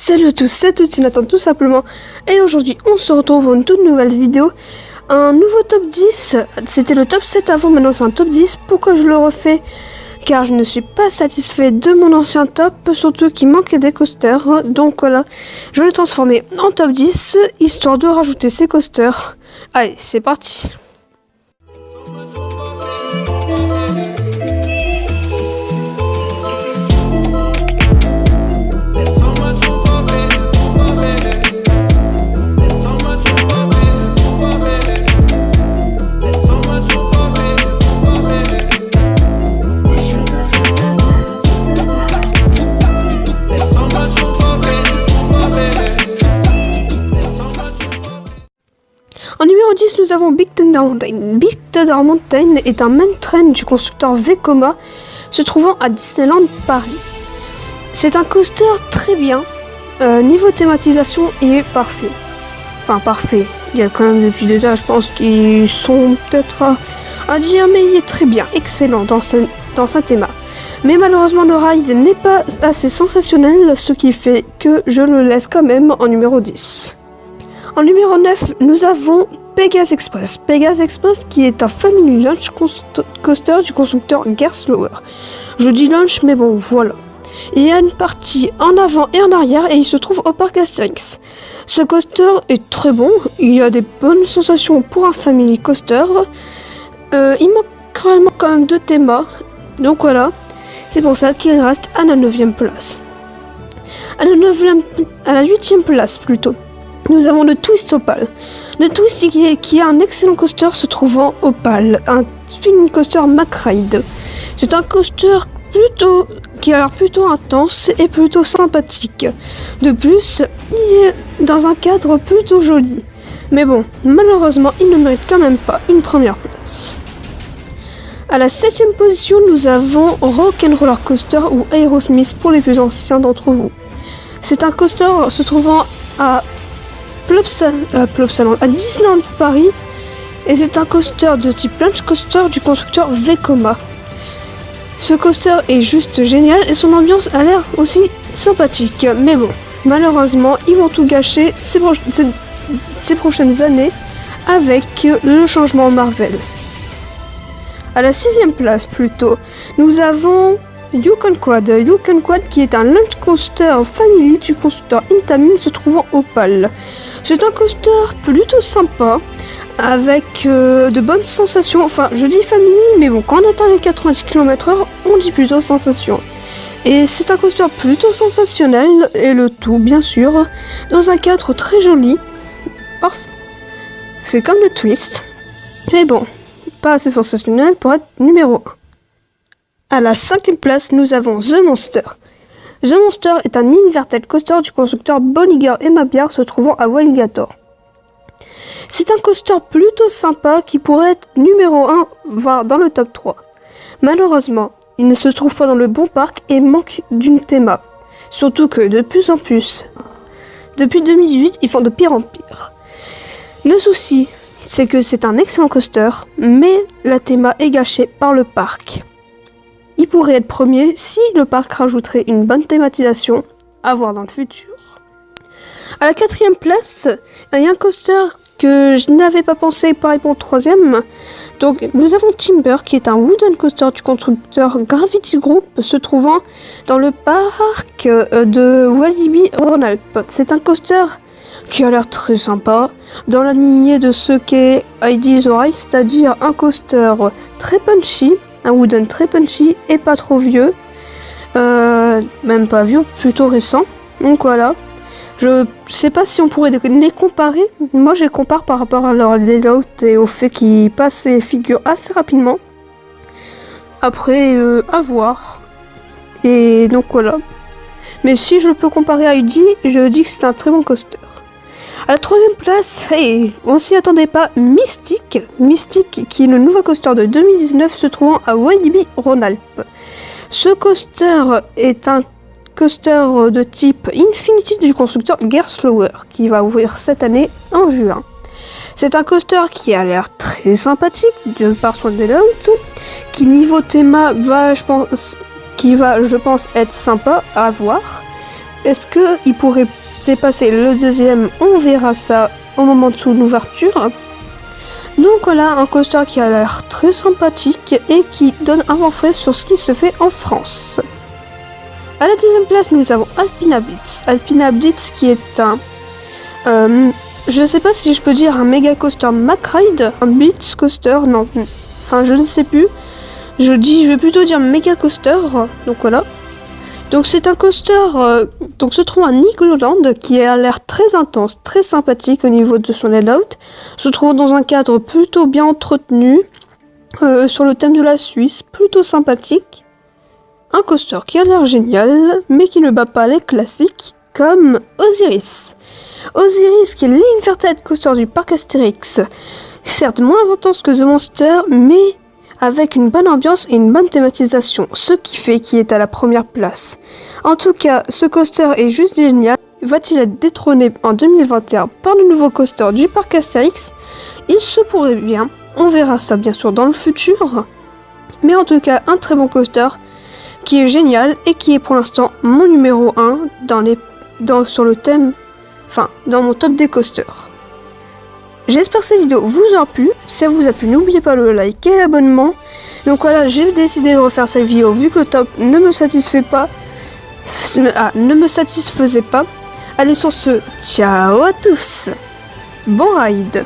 Salut à tous, c'est Nathan tout simplement, et aujourd'hui on se retrouve pour une toute nouvelle vidéo, un nouveau top 10, c'était le top 7 avant, maintenant c'est un top 10, pourquoi je le refais? Car je ne suis pas satisfait de mon ancien top, surtout qu'il manquait des coasters, donc voilà, je l'ai transformé en top 10, histoire de rajouter ces coasters. Allez, c'est parti. En numéro 10, nous avons Big Thunder Mountain. Big Thunder Mountain est un main train du constructeur Vekoma, se trouvant à Disneyland Paris. C'est un coaster très bien. Niveau thématisation, il est parfait. Enfin, parfait. Il y a quand même des petits détails, je pense, qui sont peut-être à dire, mais il est très bien, excellent dans sa théma. Mais malheureusement, le ride n'est pas assez sensationnel, ce qui fait que je le laisse quand même en numéro 10. En numéro 9, nous avons Pegasus Express. Pegasus Express qui est un family lunch coaster du constructeur Gerstlauer. Je dis lunch, mais bon, voilà. Il y a une partie en avant et en arrière et il se trouve au parc Astérix. Ce coaster est très bon, il y a des bonnes sensations pour un family coaster. Il manque quand même deux thémas, donc voilà. C'est pour ça qu'il reste à la 9e place. À la 8e place plutôt. Nous avons le Twist Opal. Le Twist qui est un excellent coaster se trouvant Opal, un spin coaster MacRide. C'est un coaster qui a l'air plutôt intense et plutôt sympathique. De plus, il est dans un cadre plutôt joli. Mais bon, malheureusement, il ne mérite quand même pas une première place. À la 7e position, nous avons Rock'n'Roller Coaster ou Aerosmith pour les plus anciens d'entre vous. C'est un coaster se trouvant à Disneyland Paris et c'est un coaster de type lunch coaster du constructeur Vekoma. Ce coaster est juste génial et son ambiance a l'air aussi sympathique, mais bon, malheureusement ils vont tout gâcher ces prochaines années avec le changement Marvel. À la 6e place plutôt, nous avons Yukon Quad. Yukon Quad qui est un lunch coaster family du constructeur Intamin se trouvant au Opal. C'est un coaster plutôt sympa, avec de bonnes sensations, enfin je dis family, mais bon quand on atteint les 90 km/h, on dit plutôt sensation. Et c'est un coaster plutôt sensationnel, et le tout bien sûr, dans un cadre très joli, parfait. C'est comme le Twist, mais bon, pas assez sensationnel pour être numéro 1. À la 5e place, nous avons The Monster. The Monster est un inverted coaster du constructeur Bolliger & Mabillard se trouvant à Alligator. C'est un coaster plutôt sympa qui pourrait être numéro 1, voire dans le top 3. Malheureusement, il ne se trouve pas dans le bon parc et manque d'une théma. Surtout que de plus en plus, depuis 2018, ils font de pire en pire. Le souci, c'est que c'est un excellent coaster, mais la théma est gâchée par le parc. Il pourrait être premier si le parc rajouterait une bonne thématisation, à voir dans le futur. À la 4e place, il y a un coaster que je n'avais pas pensé, pareil pour le 3e. Donc nous avons Timber qui est un wooden coaster du constructeur Gravity Group se trouvant dans le parc de Walibi Rhône-Alpes. C'est un coaster qui a l'air très sympa, dans la lignée de ce qu'est ID The Rise, c'est-à-dire un coaster très punchy, un wooden très punchy et pas trop vieux, même pas vieux, plutôt récent. Donc voilà, je sais pas si on pourrait les comparer. Moi je les compare par rapport à leur layout et au fait qu'ils passent les figures assez rapidement. Après, à voir. Et donc voilà. Mais si je peux comparer à ID, je dis que c'est un très bon coaster. À la 3e place, on s'y attendait pas, Mystic. Mystic qui est le nouveau coaster de 2019 se trouvant à Walibi Rhône-Alpes. Ce coaster est un coaster de type Infinity du constructeur Gerstlauer qui va ouvrir cette année en juin. C'est un coaster qui a l'air très sympathique de par son layout, qui niveau théma va je pense être sympa à voir. Est-ce qu'il pourrait dépasser le deuxième? On verra ça au moment de son ouverture. Donc voilà, un coaster qui a l'air très sympathique et qui donne un vent frais sur ce qui se fait en France. À la deuxième place, nous avons Alpina Blitz. Alpina Blitz qui est un... je sais pas si je peux dire un méga coaster MacRide, un Blitz coaster, non. Enfin, je ne sais plus. Je vais plutôt dire méga coaster, donc voilà. Donc c'est un coaster donc se trouve à Nigloland qui a l'air très intense, très sympathique au niveau de son layout. Se trouve dans un cadre plutôt bien entretenu, sur le thème de la Suisse, plutôt sympathique. Un coaster qui a l'air génial, mais qui ne bat pas les classiques comme Osiris. Osiris qui est l'inverted coaster du parc Astérix. Certes moins intense que The Monster, mais avec une bonne ambiance et une bonne thématisation, ce qui fait qu'il est à la première place. En tout cas, ce coaster est juste génial. Va-t-il être détrôné en 2021 par le nouveau coaster du parc Astérix? Il se pourrait bien, on verra ça bien sûr dans le futur. Mais en tout cas, un très bon coaster qui est génial et qui est pour l'instant mon numéro 1 sur le thème, enfin dans mon top des coasters. J'espère que cette vidéo vous aura plu. Si elle vous a plu, n'oubliez pas le like et l'abonnement. Donc voilà, j'ai décidé de refaire cette vidéo vu que le top ne me satisfaisait pas. Allez sur ce, ciao à tous. Bon ride.